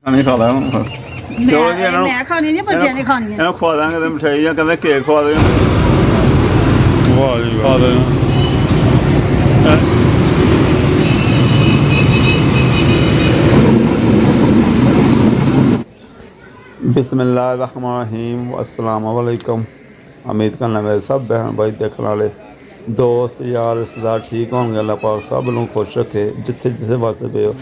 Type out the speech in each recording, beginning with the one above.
नहीं खा ला मैं खानी नहीं बच्चे ने खानी है खवा देंगे मिठाई या कहते केक खवा देंगे खवा देंगे बिस्मिल्लाहिर्रहमानिर्रहीम अस्सलाम वालेकुम। उम्मीद करना मेरे सब बहन भाई देखने वाले दोस्त यार रिश्तेदार ठीक होंगे। अल्लाह पाक सब लोग खुश रखे जिथे जिथे वास्ते पे हो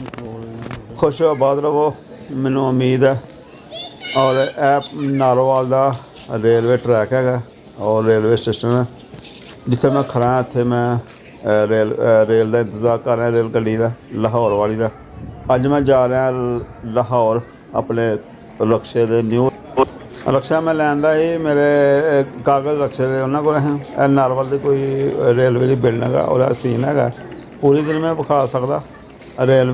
खुश आबाद रहो मैनू उम्मीद है। और ऐ नारोवाल का रेलवे ट्रैक है और रेलवे स्टेशन है जिसे मैं खड़ा इत्थे मैं रेल का इंतज़ार कर रहा रेल गड्डी का लाहौर वाली का। अज मैं जा रहा लाहौर अपने रक्शे दे न्यू रक्शा मैं लैंदा ही मेरे कागज़ रक्शे दे उन्होंने को हैं नारोवाल की कोई रेलवे की बिल्डिंग है और सीन है पूरी दिन मैं विखा सकता रेल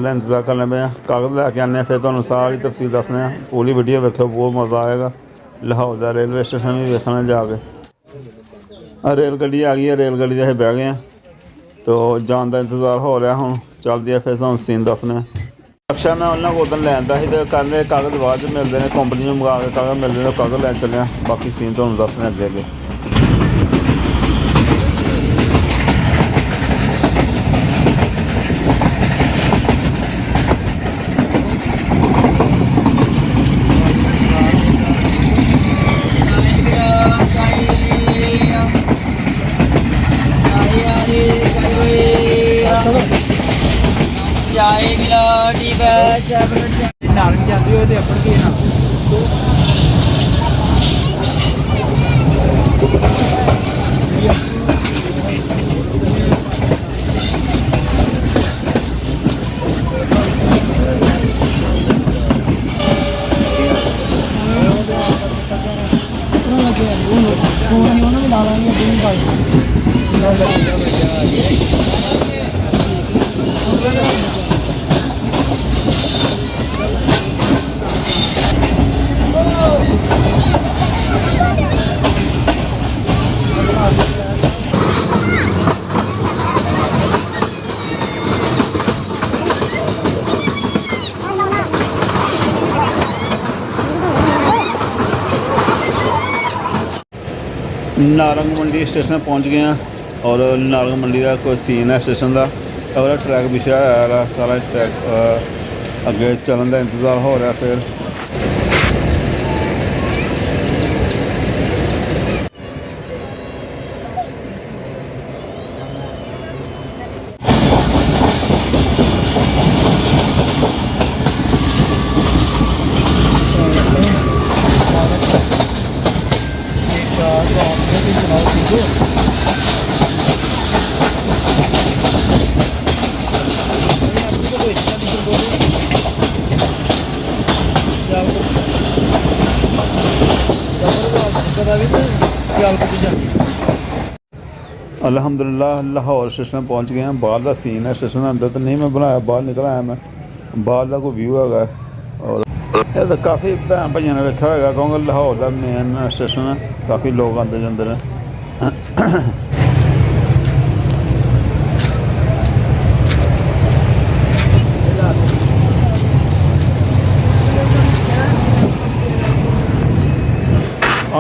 का इंतज़ार करने पे कागज़ लैके आने फिर तुहानूं सारी तफसील दसने पूरी वीडियो वेखो बहुत मज़ा आएगा। लाहौर का रेलवे स्टेशन भी वेखना जाके रेल गड्डी आ गई है रेल गड्डी असीं बह गए हैं तो जान का इंतज़ार हो रहा हूँ चलती है फिर तुहानूं सीन दसने। रक्शा मैं उन्होंने को उदन लैंदा ही तो कहते कागज़ बाद मिलते हैं कंपनी में मंगा के कागज़ मिलते हैं कागज़ लैन चलिया बाकी सीन तुहानूं दसने अगे अगे। चाय मिला ठीक है नारंग जाती हो तो अपन की ना नारंग मंडी स्टेशन पहुँच गए हैं और नारंग मंडी का कोई सीन है स्टेशन का और ट्रैक बिछा है सारा ट्रैक अगे चलन का इंतज़ार हो रहा फिर अल्हम्दुलिल्लाह लाहौर स्टेशन पहुँच गए हैं। बाहर का सीन है स्टेशन अंदर तो नहीं मैं बनाया बाहर निकल आया मैं बाहर का कोई व्यू है और ये तो काफ़ी भैन भाइयों ने वेखा होगा क्योंकि लाहौर का मेन स्टेशन है काफ़ी लोग आते जाते हैं।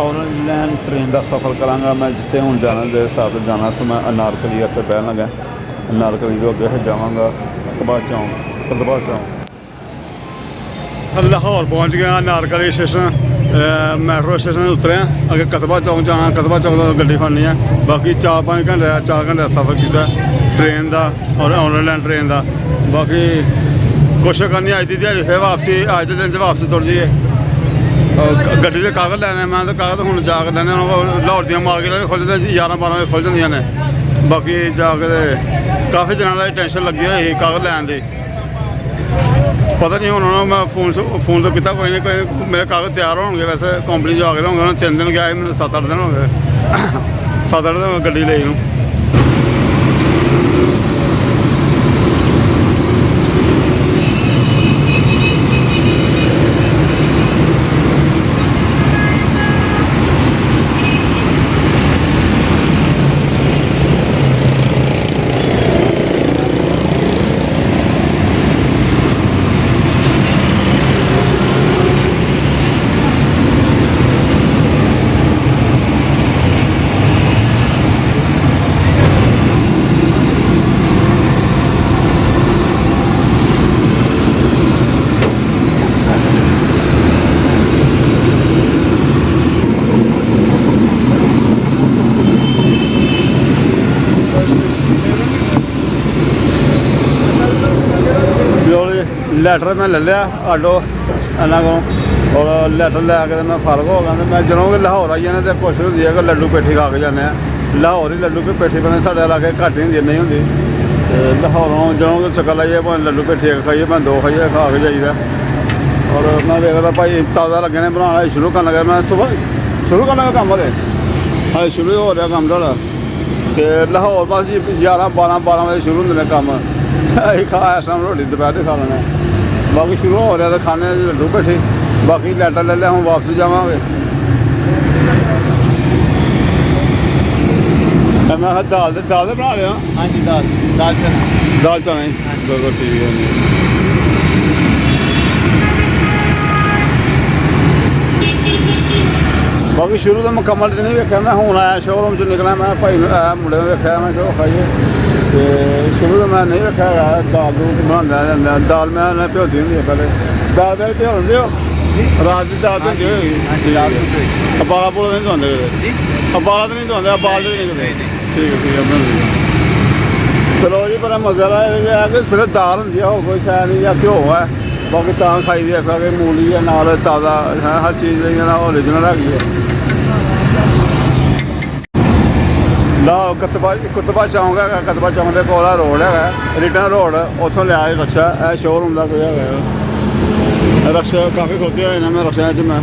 ऑरेंज लैंड ट्रेन का सफ़र कराँगा मैं जिते हूँ जाना दे हिसाब से जाना तो मैं अनारकली से बह लगा अनारकली तो अगे जावाँगा कतबा चौक लाहौर पहुँच गया अनारकली स्टेशन मैट्रो स्टेशन उतरे अगर कतबा चौक जाना कतबा चौक तो गड्डी फड़नी है बाकी 4-5 घंटे का सफ़र किया ट्रेन का और ऑरेंज लैंड ट्रेन का बाकी कोशिश करनी अज की दिहाड़ी फिर वापसी अज के दिन च वापसी तुर जाइए गड्डी के कागज़ लैने मैं तो कागज़ हूँ जाकर लैने लाहौर दियाँ मार्केट भी खुल जाती 11-12 बजे खुल जाती ने बाकी जाकर काफ़ी दिनों की टेंशन लगी हुई कागज़ लैन की पता नहीं हूँ मैं फोन तो किया कोई नहीं मेरे कागज़ तैयार होंगे वैसे कंपनी जो आ गए होंगे 3 दिन गया मैंने 7-8 दिन हो गए 7-8 दिन गड्डी ली हूँ। ਲੈਟਰ मैं ले लिया आडो इन्हों को और लैटर लैके मैं फर्क हो गया मैं ਜਦੋਂ कि लाहौर आई जाने तो कोशिश होती है कि लड्डू पेठी खा के जाने लाहौर ही लड्डू की पेठी पता साढ़े इलाके घट ही होंगी नहीं होंगी लाहौरों ਜਦੋਂ कि चक्कर लाइए भाई लड्डू पेठी खाइए भाई 2 खाइए खा के जाइए और मैं देखता भाई ताज़ा लगे ने बनाना शुरू करना लगा मैं सुबह शुरू करना का काम हले हाँ शुरू हो रहा काम थोड़ा तो लाहौर बस 11-12 बजे शुरू होंगे काम अं खा इस टाइम रोटी दोपहर खा लेना बाकी शुरू हो रहा तो खाने लड्डू पेठी बाकी लैटर ले लिया हम वापस जावे मैं दाल बना लिया हाँ जी दाल चना बिल्कुल ठीक है बाकी शुरू तो मुकम्मल नहीं वेख्या मैं हूँ आया शोरूम से निकला मैं भाई मुंडे वेख्या मैं चलो खाइए तो शुरू तो मैं नहीं वेख्या दाल बना दाल मैं भ्योती होंगी पहले दाल पहले भ्यो होंगे रात की दाल भ्योती होगी अबाला पूला नहीं धोंदे अबाला तो नहीं धोंदे अबाल तो नहीं ठीक है चलो जी बड़ा मजा है कि सिर्फ दाल होंगी हो कोई शैल नहीं या घ्यो है बाकी तां खाई दी ऐसा कि मूली है नाल ताज़ा है हर चीज़ ओरिजिनल हैगी है ला कुतबा चौंक है कुतबा चौंक के कोल रोड है रिटर्न रोड उतों लिया रक्शा है शोरूम का कोई है रक्शा काफ़ी खुलते हुए मैं रक्शा च मैं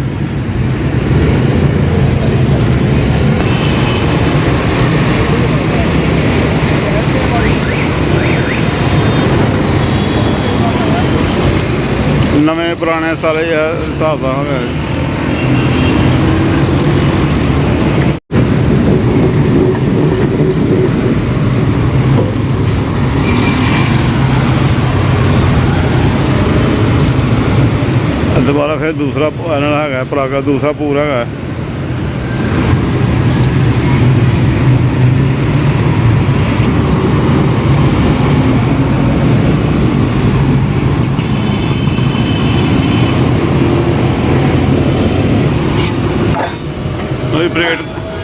नवे पुराने सारे हिसाब का है दोबारा फिर दूसरा है परागा दूसरा पूरा है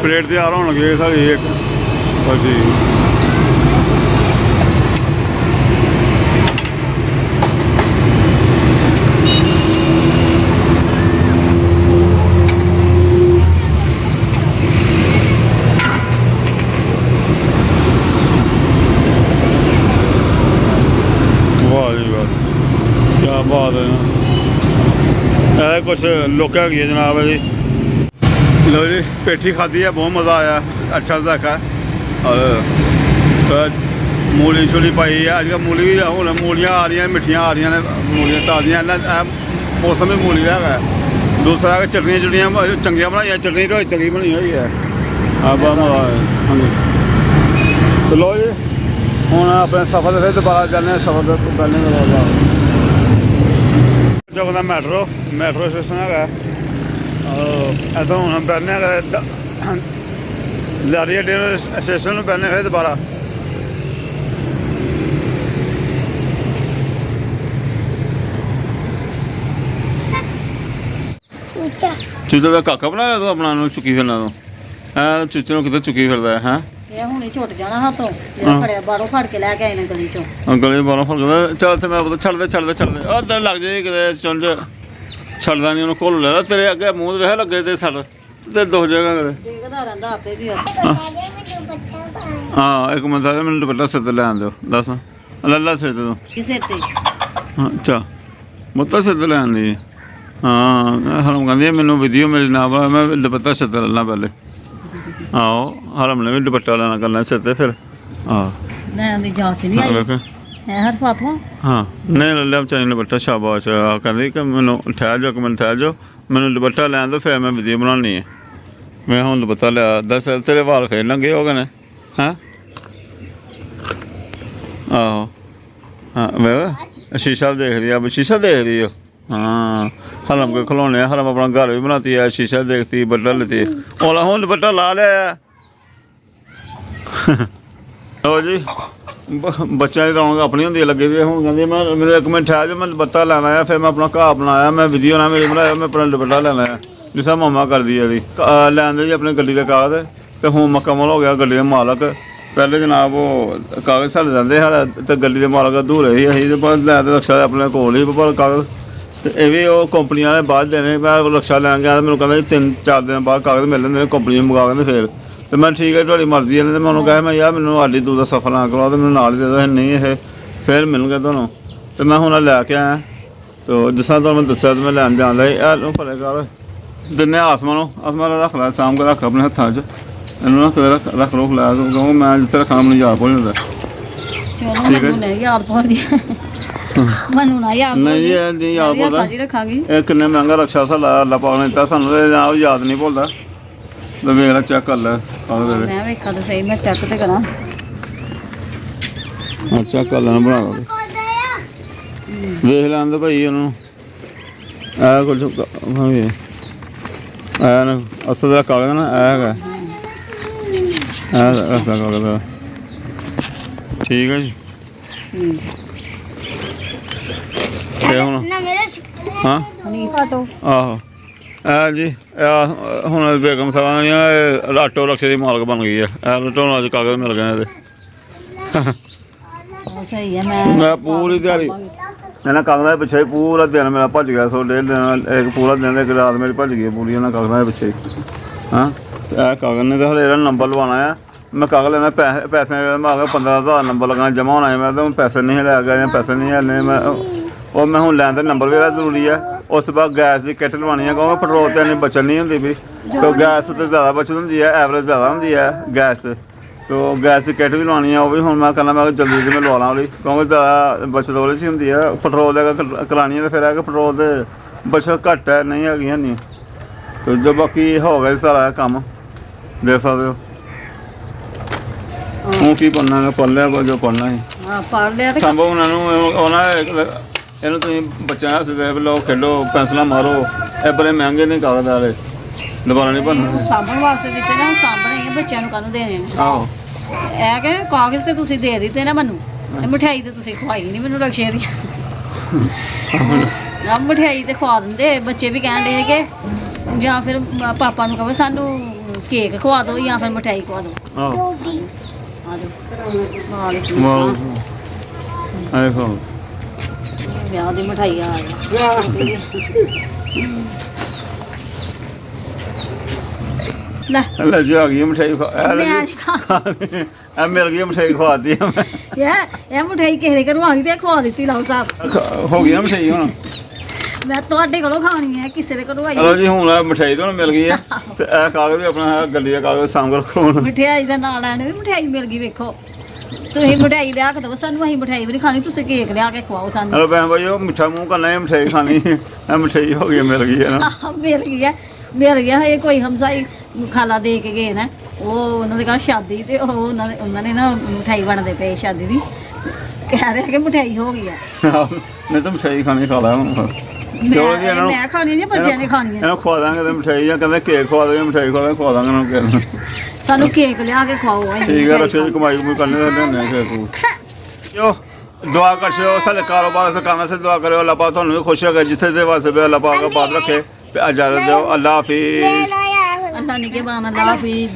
पलेट तैयार होने लगे सारी एक जी वाह जी वाह क्या बात है कुछ लोग है जनाब जी लो जी पेठी खाधी है बहुत मज़ा आया अच्छा सा देखा और मूली शूली पाई है अजकल मूली भी हूँ मूलियाँ आ रही मिठियाँ आ रही ने मूलियाँ ताज़ियाँ मौसम भी मूली का है दूसरा चटनियाँ चुटनियाँ चंगियाँ बनाई चटनी तो चंगी बनी हुई है बहुत मज़ा आया हाँ जी तो लो जी हूँ अपने सफर फिर दोबारा जाने सफर तो पहले चौक का मैट्रो स्टेशन है इतों हम पैने लारी अड्डे स्टेशन में पैने फिर दोबारा चूचा का काका बनाया तू अपना चुकी फिरना तू चूचे कितने चुकी फिरदा है ਇਹ ਹੁਣੇ ਛੁੱਟ ਜਾਣਾ ਹੱਥੋਂ ਜਿਹੜਾ ਫੜਿਆ ਬਾਹਰੋਂ ਫੜ ਕੇ ਲੈ ਕੇ ਆਏ ਨੇ ਗਲੀ ਚੋਂ ਗਲੀ ਬਾਹਰੋਂ ਫੜ ਕੇ ਚੱਲ ਤੇ ਮੈਂ ਛੱਡ ਦੇ ਉਧਰ ਲੱਗ ਜਾਏ ਕਿਤੇ ਚੁੰਝ ਛੱਡਦਾ ਨਹੀਂ ਉਹਨੂੰ ਕੋਲ ਲੈ ਤੇਰੇ ਅੱਗੇ ਮੂੰਹ ਵੇਖ ਲੱਗੇ ਤੇ ਛੱਡ ਤੇ ਦੋ ਜਗ੍ਹਾ ਕਿਤੇ ਦੇਖਦਾ ਰਹਿੰਦਾ ਆਪੇ ਵੀ ਹਾਂ ਇੱਕ ਮਿੰਟ ਮੈਨੂੰ ਦੁਪੱਟਾ ਸਿਰ ਤੇ ਲੈ ਆਂਦੇ ਦੱਸ ਲੱਲਾ ਸਿਰ ਤੇ ਕਿਸੇ ਤੇ ਹਾਂ ਅੱਛਾ ਮੁੱਤਾ ਸਿਰ ਤੇ ਲੈ ਆਂਦੀ ਹਾਂ ਹਰਮ ਕਹਿੰਦੀ ਮੈਨੂੰ ਵੀਡੀਓ ਮੇਰੀ ਨਾ ਮੈਂ ਦੁਪੱਟਾ ਸਿਰ ਤੇ ਲੈਣਾ ਪਹਿਲੇ ਆਹੋ ਹਰਮ ਨੇ ਵੀ ਦੁਪੱਟਾ ਲੈਣਾ ਕਰਨਾ ਸਿਰ ਤੇ ਫਿਰ ਆਹ ਲੈਣ ਦੀ ਜਾਂਚ ਨਹੀਂ ਆਈ ਹੈ ਹਰ ਫਾਤਮਾ हाँ नहीं ले लिया चाहिए दुपट्टा शाबाश कहती कि मैनू ठहर जाओ कि मैं ठहर जाओ मैनू दुपट्टा लैन दो फिर मैं वीडियो बनानी है मैं हूँ दुपट्टा लिया दस तेरे वाल फिर नंगे हो गए हैं आहो हाँ मैं शीशा देख रही अब शीशा देख रही हो हाँ हरम के खिलौने हरम अपना घर भी बनाती है शीशा देखती दुपट्टा लेती है ओला हूँ दुपट्टा ला लिया लो जी बच्चों की रौनक अपनी होंगी लगी दी हूँ कहती मैं मेरे एक मिनट ठहर जो मैं दुपट्टा लैना है फिर मैं अपना घाह बनाया मैं वीडियो ना मेरी बनाया मैं अपना दुपट्टा लैना है जिस मामा कर दी जी लैन दे जी अपनी गड्डी के कागज तो हूँ मुकम्मल हो गया गड्डी का मालक ਪਹਿਲੇ ਜਨਾਬ ਉਹ ਕਾਗਜ਼ ਸਾਡੇ ਰਹਿੰਦੇ ਸਾਡਾ ਤੇ ਗੱਡੀ ਦੇ ਮਾਲਕ ਅਧੂਰੇ ਸੀ ਅਸੀਂ ਤੇ ਪਰ ਲੈ ਤੇ ਰਕਸ਼ਾ ਆਪਣੇ ਕੋਲ ਹੀ ਪਰ ਕਾਗਜ਼ ਤੇ ਇਹ ਵੀ ਉਹ ਕੰਪਨੀਆਂ ਵਾਲੇ ਬਾਅਦ ਦੇਣੇ। ਮੈਂ ਰਕਸ਼ਾ ਲੈਣ ਗਿਆ ਤੇ ਮੈਨੂੰ ਕਹਿੰਦਾ ਜੀ 3-4 ਦਿਨ ਬਾਅਦ ਕਾਗਜ਼ ਮਿਲ ਜਾਂਦੇ ਨੇ ਕੰਪਨੀ ਨੂੰ ਮੰਗਾ ਕੇ ਫਿਰ ਤੇ ਮੈਂ ਠੀਕ ਹੈ ਤੁਹਾਡੀ ਮਰਜ਼ੀ ਹੈ। ਤੇ ਮੈਂ ਉਹਨੂੰ ਕਿਹਾ ਮੈਂ ਯਾਰ ਮੈਨੂੰ ਆਡੀ ਦੂਰ ਦਾ ਸਫ਼ਰ ਨਾ ਕਰਵਾਓ ਤੇ ਮੈਨੂੰ ਨਾਲ ਹੀ ਦੇ ਦਿਓ। ਨਹੀਂ ਇਹ ਫਿਰ ਮਿਲਣਗੇ ਤੁਹਾਨੂੰ ਤੇ ਮੈਂ ਹੁਣ ਲੈ ਕੇ ਆਇਆ ਤੇ ਜਿਸ ਤਰ੍ਹਾਂ ਤੁਹਾਨੂੰ ਮੈਂ ਦੱਸਿਆ ਤੇ ਮੈਂ ਲੈਣ ਜਾਣ ਲਈ ਇਹ ਭਲੇ ਕਰ ਦਿੰਦੇ ਆਸਮਾਨ ਨੂੰ ਆਸਮਾਨ ਰੱਖ ਲੈ ਸਾਂਭ ਕੇ ਰੱਖ ਆਪਣੇ ਹੱਥਾਂ 'ਚ ਇਹਨੂੰ ਰੱਖ ਲੋ ਖਿਲਾ ਕਿਉਂਕਿ ਮੈਂ ਜਿੱਥੇ ਰੱਖਣਾ ਮੈਨੂੰ ਯਾਦ ਭੁੱਲ ਜਾਂਦਾ। ਚਲੋ ਮੈਨੂੰ ਨਹੀਂ ਯਾਦ ਭੁੱਲਦੀ ਮੈਨੂੰ ਨਾ ਯਾਦ ਨਹੀਂ ਜੀ ਨਹੀਂ ਯਾਦ ਭੁੱਲਦਾ ਇਹ ਕਿੰਨੇ ਮਹਿੰਗਾ ਰਕਸ਼ਾ ਸਾਡਾ ਅੱਲਾ ਪਾਕ ਨੇ ਦਿੱਤਾ ਸਾਨੂੰ ਇਹ ਯਾਦ ਨਹੀਂ ਭੁੱਲਦਾ। ਤੇ ਵੇਖ ਲੈ ਚੈੱਕ ਕਰ ਲੈ ਮੈਂ ਵੇਖਾਂ ਤਾਂ ਸਹੀ ਮੈਂ ਚੈੱਕ ਤੇ ਕਰਾਂ ਚੈੱਕ ਕਰ ਲੈਣਾ ਬਣਾ ਲਓ ਵੇਖ ਲੈਂਦੇ ਭਾਈ ਉਹਨੂੰ ਇਹ ਕੁਝ ਹਾਂਜੀ ਇਹ ਨਾ ਅਸਲ ਦਾ ਕਾਗਜ਼ ਨਾ ਇਹ ਹੈਗਾ ਅਸਲ ਕਾਗਜ਼ ਠੀਕ ਹੈ ਜੀ ਤੇ ਹੁਣ ਹਾਂ ਆਹੋ ਇਹ ਜੀ ਇਹ ਹੁਣ ਬੇਗਮ ਸਾਹਿਬਾਂ ਦੀਆਂ ਆਟੋ ਰਕਸ਼ੇ ਦੀ ਮਾਲਕ ਬਣ ਗਈ ਹੈ। ਇਹ ਲਟਾਉਣ ਅੱਜ ਕਾਗਜ਼ ਮਿਲ ਗਏ ਇਹਦੇ ਸਹੀ ਹੈ ਮੈਂ ਪੂਰੀ ਦਿਹਾੜੀ ਇਹਨਾਂ ਕਾਗਜ਼ਾਂ ਦੇ ਪਿੱਛੇ ਪੂਰਾ ਦਿਨ ਮੇਰਾ ਭੱਜ ਗਿਆ ਸੋ ਡੇਢ ਦਿਨ ਇੱਕ ਪੂਰਾ ਦਿਨ ਇੱਕ ਰਾਤ ਮੇਰੀ ਭੱਜ ਗਈ ਪੂਰੀ ਇਹਨਾਂ ਕਾਗਜ਼ਾਂ ਦੇ ਪਿੱਛੇ ਹਾਂ ਇਹ ਕਾਗਜ਼ ਨੇ ਤਾਂ ਹਲੇ ਇਹਦਾ ਨੰਬਰ ਲਵਾਉਣਾ ਆ। ਮੈਂ ਕਾਗਜ਼ ਲੈਣਾ ਪੈਸੇ ਮੈਂ 15,000 ਨੰਬਰ ਲਗਾਉਣਾ ਜਮ੍ਹਾਂ ਹੋਣਾ ਹੈ। ਮੈਂ ਤਾਂ ਪੈਸੇ ਨਹੀਂ ਲੈ ਗਿਆ ਜਾਂ ਪੈਸੇ ਨਹੀਂ ਲੈਣੇ ਮੈਂ ਉਹ ਮੈਂ ਹੁਣ ਲੈਣ ਦਾ ਨੰਬਰ ਵੀ ਜ਼ਰੂਰੀ ਹੈ। ਉਸ ਤੋਂ ਬਾਅਦ ਗੈਸ ਦੀ ਕਿੱਟ ਲਵਾਉਣੀ ਹੈ ਕਿਉਂਕਿ ਪੈਟਰੋਲ ਤੇ ਇੰਨੀ ਬਚਤ ਨਹੀਂ ਹੁੰਦੀ ਵੀ ਤੇ ਗੈਸ 'ਤੇ ਜ਼ਿਆਦਾ ਬਚਤ ਹੁੰਦੀ ਹੈ ਐਵਰੇਜ ਜ਼ਿਆਦਾ ਹੁੰਦੀ ਹੈ ਗੈਸ 'ਤੇ ਤੋ ਗੈਸ ਦੀ ਕਿੱਟ ਵੀ ਲਵਾਉਣੀ ਹੈ ਉਹ ਵੀ ਹੁਣ ਮੈਂ ਕਹਿੰਦਾ ਮੈਂ ਜਲਦੀ ਜਲਦੀ ਮੈਂ ਲਵਾ ਲਾਂ ਉਹਦੀ ਕਿਉਂਕਿ ਜ਼ਿਆਦਾ ਬਚਤ ਉਹਦੇ 'ਚ ਹੁੰਦੀ ਹੈ। ਪੈਟਰੋਲ ਦਾ ਕਰਾਉਣੀ ਹੈ ਤਾਂ ਫਿਰ ਹੈ ਕਿ ਪੈਟਰੋਲ ਦੇ ਬਚਤ ਘੱਟ ਹੈ ਨਹੀਂ ਹੈਗੀਆਂ ਨਹੀਂ ਤੇ ਜੋ ਬਾਕੀ ਹੋ ਗਿਆ ਸਾਰਾ ਕੰਮ ਦੇਖ ਸਕਦੇ ਹੋ। ਹੁਣ ਕੀ ਪੜ੍ਹਨਾ ਹੈ ਪੜ੍ਹ ਲਿਆ ਜੋ ਪੜ੍ਹਨਾ ਹੈ ਪੜ੍ਹ ਲਿਆ ਸੰਭਵ ਉਹਨਾਂ ਨੂੰ ਉਹਨਾਂ ਇਹਨੂੰ ਤੁਸੀਂ ਬੱਚਿਆਂ ਹੱਥ ਦੇ ਲਓ ਖੇਡੋ ਪੈਨਸਲਾਂ ਮਾਰੋ ਇਹ ਬੜੇ ਮਹਿੰਗੇ ਨੇ ਕਾਗਜ਼ ਵਾਲੇ ਦੁਬਾਰਾ ਨਹੀਂ ਬਣਨਾ ਸਾਂਭਣ ਵਾਸਤੇ ਦਿੱਤੇ ਨਾ ਸਾਂਭਣੇ ਹੀ ਬੱਚਿਆਂ ਨੂੰ ਕਾਹਨੂੰ ਦੇਣੇ ਨੇ। ਆਹੋ ਇਹ ਕਿ ਕਾਗਜ਼ ਤੇ ਤੁਸੀਂ ਦੇ ਦਿੱਤੇ ਨਾ ਮੈਨੂੰ ਤੇ ਮਠਿਆਈ ਤੇ ਤੁਸੀਂ ਖਵਾਈ ਨਹੀਂ ਮੈਨੂੰ ਰਕਸ਼ੇ ਦੀ ਆ ਮਠਿਆਈ ਤੇ ਖਵਾ ਦਿੰਦੇ ਬੱਚੇ ਵੀ ਕਹਿਣ ਦੇ ਕਿ ਜਾਂ ਫਿਰ ਪਾਪਾ ਨੂੰ ਕਹੋ ਸਾਨੂੰ ਕੇਕ ਖਵਾ ਦਿਓ ਜਾਂ ਫਿਰ ਮਠਿਆਈ ਖਵਾ ਦਿਓ। ਆਹੋ ਆਹੋ ਵਿਆਹ ਦੀ ਮਠਾਈ ਆ ਲੈ ਜੋ ਆ ਗਈ ਮਠਿਆਈ ਇਹ ਮਿਲ ਗਈ ਮਠਿਆਈ ਖਵਾਤੀ ਮੈਂ ਇਹ ਮਠਾਈ ਕਿਸੇ ਦੇ ਘਰੋਂ ਆ ਗਈ ਤੇ ਖਵਾ ਦਿੱਤੀ ਲਾਓ ਸਾਹਿਬ ਹੋ ਗਈ ਮਠਿਆਈ ਹੁਣ ਮੈਂ ਤੁਹਾਡੇ ਕੋਲੋਂ ਖਾਣੀ ਹੈ ਕਿਸੇ ਦੇ ਘਰੋਂ ਆਈ ਚਲੋ ਜੀ ਹੁਣ ਮਠਿਆਈ ਤੁਹਾਨੂੰ ਮਿਲ ਗਈ ਹੈ ਤੇ ਇਹ ਕਾਗਜ਼ ਵੀ ਆਪਣਾ ਗੱਡੀ ਦਾ ਕਾਗਜ਼ ਸਾਂਭ ਰੱਖੋ ਹੁਣ ਮਠਿਆਈ ਦਾ ਨਾਂ ਲੈਣੇ ਦੀ ਮਠਿਆਈ ਮਿਲ ਗਈ ਵੇਖੋ ਤੁਸੀਂ ਮਠਿਆਈ ਲਿਆ ਕੇ ਦਿਓ ਸਾਨੂੰ ਅਸੀਂ ਮਠਿਆਈ ਵੀ ਨਹੀਂ ਖਾਣੀ ਤੁਸੀਂ ਕੇਕ ਲਿਆ ਕੇ ਖਵਾਓ ਸਾਨੂੰ। ਚਲੋ ਭੈਣ ਭਾਈ ਉਹ ਮਿੱਠਾ ਮੂੰਹ ਕਰਨਾ ਹੈ ਮਠਿਆਈ ਖਾਣੀ ਇਹ ਮਠਿਆਈ ਹੋ ਗਈ ਮਿਲ ਗਈ ਹੈ ਨਾ ਮਿਲ ਗਿਆ ਇਹ ਕੋਈ ਹਮਸਾਈ ਖਾਲਾ ਦੇ ਕੇ ਗਏ ਨਾ ਉਹ ਉਹਨਾਂ ਦੇ ਘਰ ਸ਼ਾਦੀ ਤੇ ਉਹ ਉਹਨਾਂ ਨੇ ਨਾ ਮਠਿਆਈ ਬਣਦੇ ਪਏ ਸ਼ਾਦੀ ਦੀ ਕਹਿ ਰਹੇ ਕਿ ਮਠਿਆਈ ਹੋ ਗਈ ਆ ਨਹੀਂ ਤਾਂ ਮਠਿਆਈ ਖਾਣੀ ਖਾ ਲਾ ਹੁਣ ਮੈਂ ਖਾਣੀ ਨਹੀਂ ਬੱਚਿਆਂ ਨੇ ਖਾਣੀ ਇਹਨੂੰ ਖਵਾ ਦਾਂਗੇ ਤੇ ਮਠਿਆਈ ਜਾਂ ਕਹਿੰਦੇ ਕੇਕ ਖਵਾ ਦਾਂਗੇ ਮਠਿਆਈ ਖਵਾ ਦਾਂਗੇ ਇਹਨਾਂ ਨੂੰ ਸਾਨੂੰ ਕੇਕ ਲਿਆ ਕੇ ਖਵਾਓ ਠੀਕ ਹੈ ਰਕਸ਼ੇ ਦੀ ਕਮਾਈ ਕਰਨੇ ਰਹਿੰਦੇ ਫਿਰ ਤੂੰ ਜੋ ਦੁਆ ਕਰੋ ਸਾਡੇ ਕਾਰੋਬਾਰ ਸੇ ਕੰਮ ਸੇ ਦੁਆ ਕਰਿਓ ਅੱਲਾਹ ਪਾਕ ਤੁਹਾਨੂੰ ਵੀ ਖੁਸ਼ ਰੱਖੇ ਜਿੱਥੇ ਦੇ ਵਾਸਤੇ ਅੱਲਾਹ ਪਾਕ ਬਾਤ ਰੱਖੇ ਤੇ ਇਜਾਜ਼ਤ ਦਿਓ ਅੱਲਾਹ ਹਾਫਿਜ਼ ਅੱਲਾਹ ਨਿਗਹਿਬਾਨ ਅੱਲਾਹ ਹਾਫਿਜ਼।